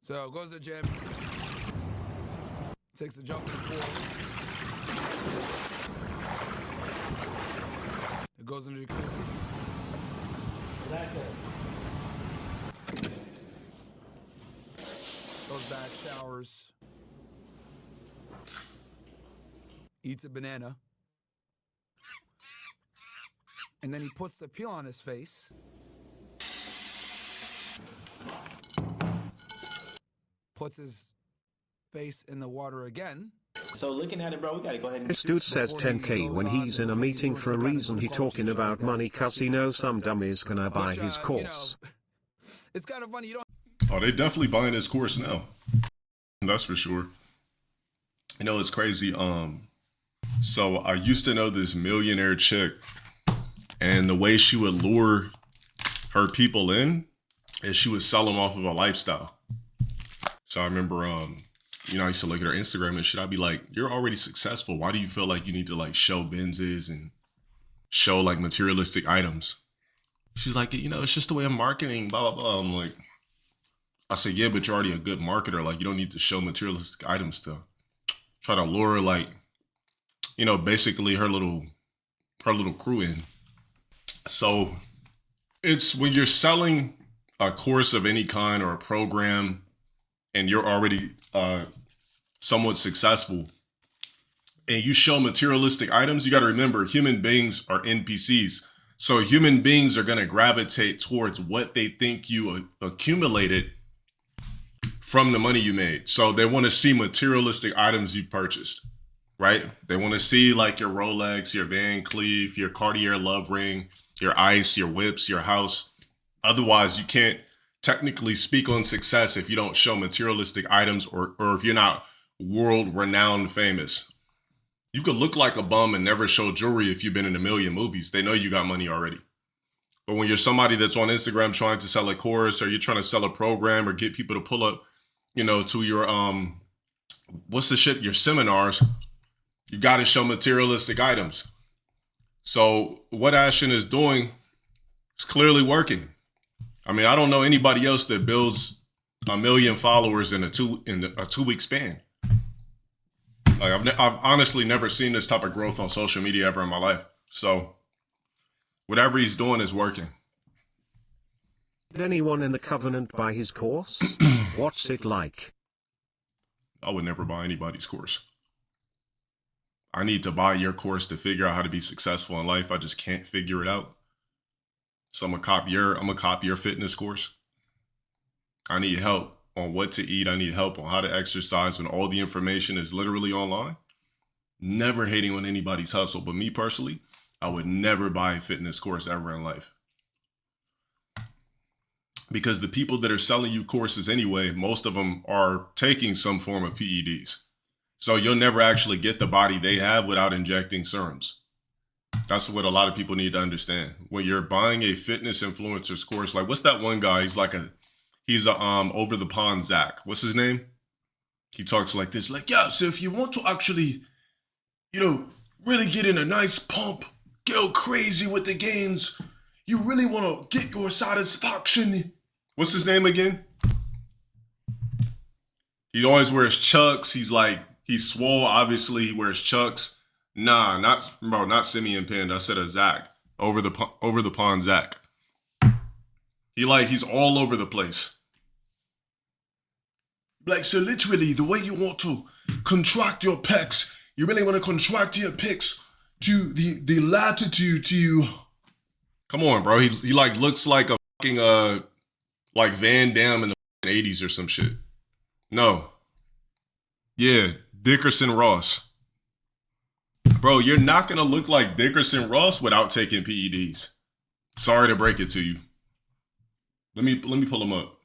So goes to the gym, takes the jump in the pool. It goes into the jacuzzi. Goes back, showers, eats a banana, and then he puts the peel on his face. Puts his face in the water again. So looking at it, bro, we gotta go ahead and... This dude says 10k when he's in a meeting for a reason. He talking about money cause he knows some dummies gonna buy his course. You know, it's kind of funny, you don't... Oh, they definitely buying his course now. That's for sure. You know, it's crazy. So I used to know this millionaire chick, and the way she would lure her people in is she would sell them off of a lifestyle. So I remember, you know, I used to look at her Instagram and shit. I'd be like, you're already successful. Why do you feel like you need to like show Benzes and show like materialistic items? She's like, you know, it's just the way I'm marketing, blah, blah, blah. I'm like, I said, yeah, but you're already a good marketer. Like, you don't need to show materialistic items to try to lure, like, you know, basically her little crew in. So it's when you're selling a course of any kind or a program and you're already somewhat successful and you show materialistic items, you got to remember human beings are NPCs. So human beings are going to gravitate towards what they think you accumulated from the money you made. So they want to see materialistic items you purchased, right? They want to see like your Rolex, your Van Cleef, your Cartier love ring, your ice, your whips, your house. Otherwise, you can't technically speak on success if you don't show materialistic items or if you're not world-renowned famous. You could look like a bum and never show jewelry if you've been in a million movies. They know you got money already. But when you're somebody that's on Instagram trying to sell a course or you're trying to sell a program or get people to pull up, you know, to your, what's the shit, your seminars, you got to show materialistic items. So what Ashton is doing is clearly working. I mean, I don't know anybody else that builds 1 million followers in a 2-week span. Like I've honestly never seen this type of growth on social media ever in my life. So whatever he's doing is working. Did anyone in the Covenant buy his course? What's it like? I would never buy anybody's course. I need to buy your course to figure out how to be successful in life. I just can't figure it out. So I'm gonna copy your fitness course. I need help on what to eat. I need help on how to exercise when all the information is literally online. Never hating on anybody's hustle, but me personally, I would never buy a fitness course ever in life. Because the people that are selling you courses anyway, most of them are taking some form of PEDs. So you'll never actually get the body they have without injecting serums. That's what a lot of people need to understand. When you're buying a fitness influencer's course, like what's that one guy? He's a over the pond Zach. What's his name? He talks like this, like, yeah, so if you want to actually, you know, really get in a nice pump, go crazy with the gains, you really want to get your satisfaction. What's his name again? He always wears Chucks. He's swole. Obviously, he wears Chucks. Nah, not Simeon Pinned. I said a Zach. Over the pond Zach. He's all over the place. Like, so literally, the way you want to contract your pecs, you really want to contract your pecs to the latitude to... Come on, bro. He like looks like a fucking, like Van Damme in the 80s or some shit. No. Yeah, Dickerson Ross. Bro, you're not going to look like Dickerson Ross without taking PEDs. Sorry to break it to you. Let me pull him up.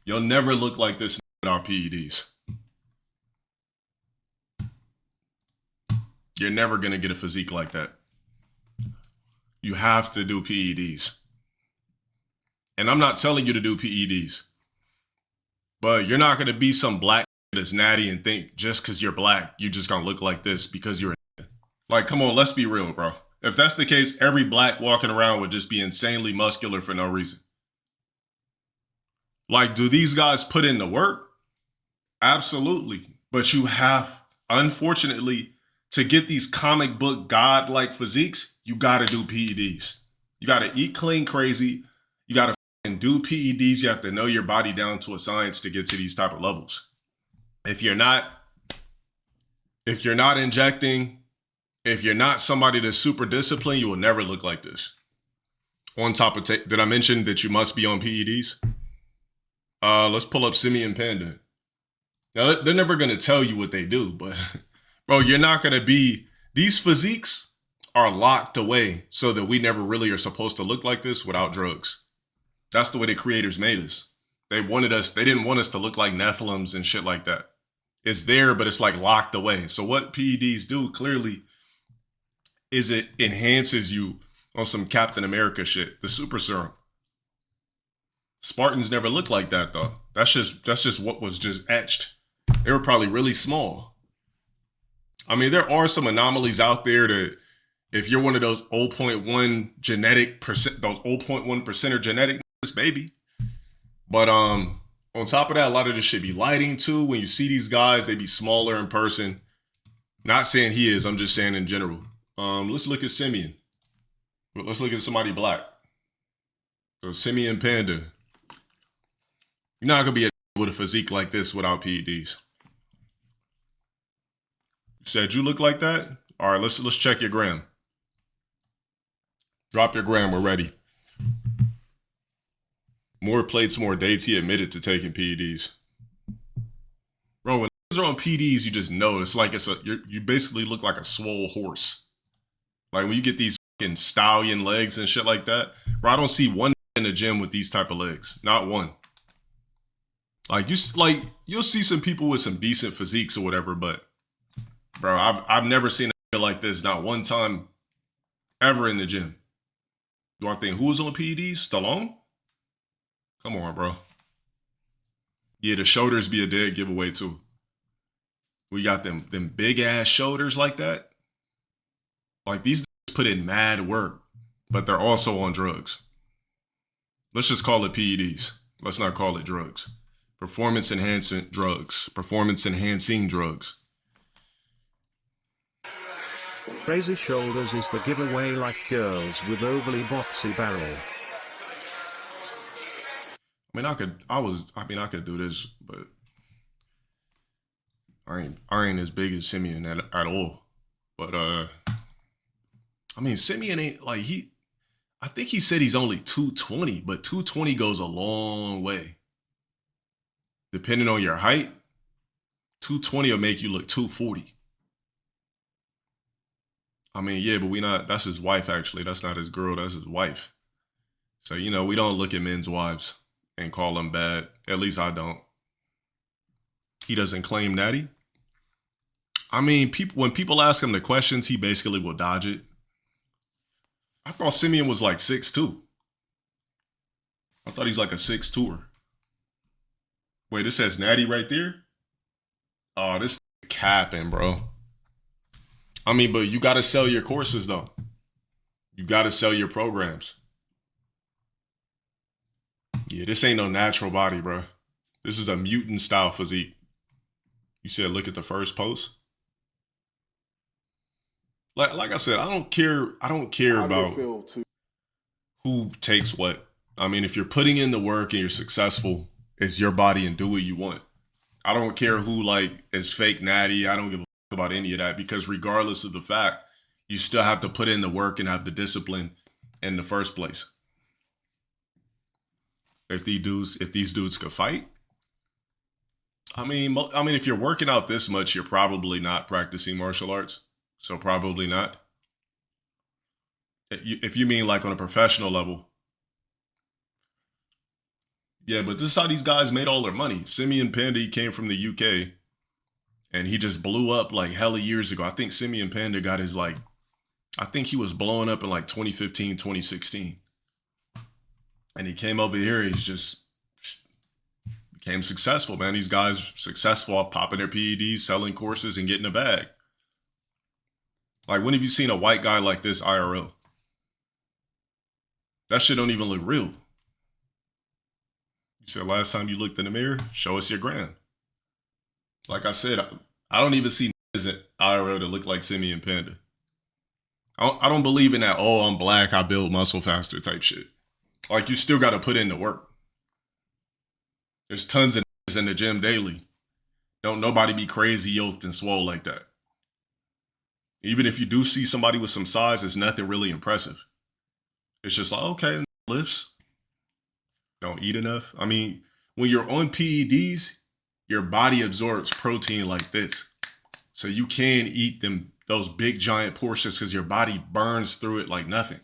You'll never look like this without PEDs. You're never going to get a physique like that. You have to do PEDs. And I'm not telling you to do PEDs. But you're not going to be some black that's natty and think just because you're black, you're just going to look like this because you're a... Like, come on, let's be real, bro. If that's the case, every black walking around would just be insanely muscular for no reason. Like, do these guys put in the work? Absolutely. But you have, unfortunately, to get these comic book god-like physiques, you gotta do PEDs. You gotta eat clean crazy. You gotta do PEDs. You have to know your body down to a science to get to these type of levels. If you're not injecting, if you're not somebody that's super disciplined, you will never look like this. On top of, did I mention that you must be on PEDs? Let's pull up Simian Panda. Now, they're never going to tell you what they do, but bro, you're not going to be, these physiques are locked away so that we never really are supposed to look like this without drugs. That's the way the creators made us. They didn't want us to look like Nephilims and shit like that. It's there, but it's like locked away. So what PEDs do clearly is it enhances you on some Captain America shit, the super serum. Spartans never looked like that though. That's just what was just etched. They were probably really small. I mean, there are some anomalies out there that if you're one of those 0.1 genetic percent, those 0.1% genetic, maybe. But on top of that, a lot of this should be lighting too. When you see these guys, they be smaller in person. Not saying he is, I'm just saying in general. Let's look at Simian. Let's look at somebody black. So Simian Panda. You're not gonna be with a physique like this without PEDs. You said you look like that? All right, let's check your gram. Drop your gram, we're ready. More plates, more dates. He admitted to taking PEDs. Bro, when are on PEDs, you just know it's like you basically look like a swole horse. Like when you get these fucking stallion legs and shit like that, bro, I don't see one in the gym with these type of legs. Not one. Like you'll see some people with some decent physiques or whatever, but bro, I've never seen a like this, not one time ever in the gym. Do I think who was on PEDs? Stallone? Come on, bro. Yeah, the shoulders be a dead giveaway too. We got them big ass shoulders like that. Like these put in mad work, but they're also on drugs. Let's just call it PEDs. Let's not call it drugs. Performance enhancement drugs. Performance enhancing drugs. Crazy shoulders is the giveaway like girls with overly boxy barrel. I could do this, but I ain't as big as Simian at all. But I mean, Simian ain't like I think he said he's only 220, but 220 goes a long way. Depending on your height, 220 will make you look 240. I mean, yeah, but that's his wife actually. That's not his girl, that's his wife. So, you know, we don't look at men's wives and call them bad. At least I don't. He doesn't claim natty. I mean, when people ask him the questions, he basically will dodge it. I thought Simian was like 6'2". I thought he's like a 6'2". Wait, this says natty right there? Oh, this capping, bro. I mean, but you got to sell your courses, though. You got to sell your programs. Yeah, this ain't no natural body, bro. This is a mutant style physique. You said look at the first post. Like I said, I don't care about who takes what. I mean, if you're putting in the work and you're successful, it's your body and do what you want. I don't care who like is fake natty. I don't give a fuck about any of that, because regardless of the fact, you still have to put in the work and have the discipline in the first place. If these dudes could fight, I mean, if you're working out this much, you're probably not practicing martial arts. So probably not. If you mean like on a professional level. Yeah, but this is how these guys made all their money. Simian Panda came from the UK and he just blew up like hella years ago. I think Simian Panda got his I think he was blowing up in like 2015, 2016. And he came over here, he's just became successful, man. These guys successful off popping their PEDs, selling courses, and getting a bag. Like, when have you seen a white guy like this IRL? That shit don't even look real. You said last time you looked in the mirror, show us your gram. Like I said, I don't even see niggas in IRL that look like Simi and Panda. I don't believe in that, oh, I'm black, I build muscle faster type shit. Like, you still got to put in the work. There's tons of niggas in the gym daily. Don't nobody be crazy yoked and swole like that. Even if you do see somebody with some size, it's nothing really impressive. It's just like, okay, lifts. Don't eat enough. I mean, when you're on PEDs, your body absorbs protein like this. So you can eat those big giant portions because your body burns through it like nothing.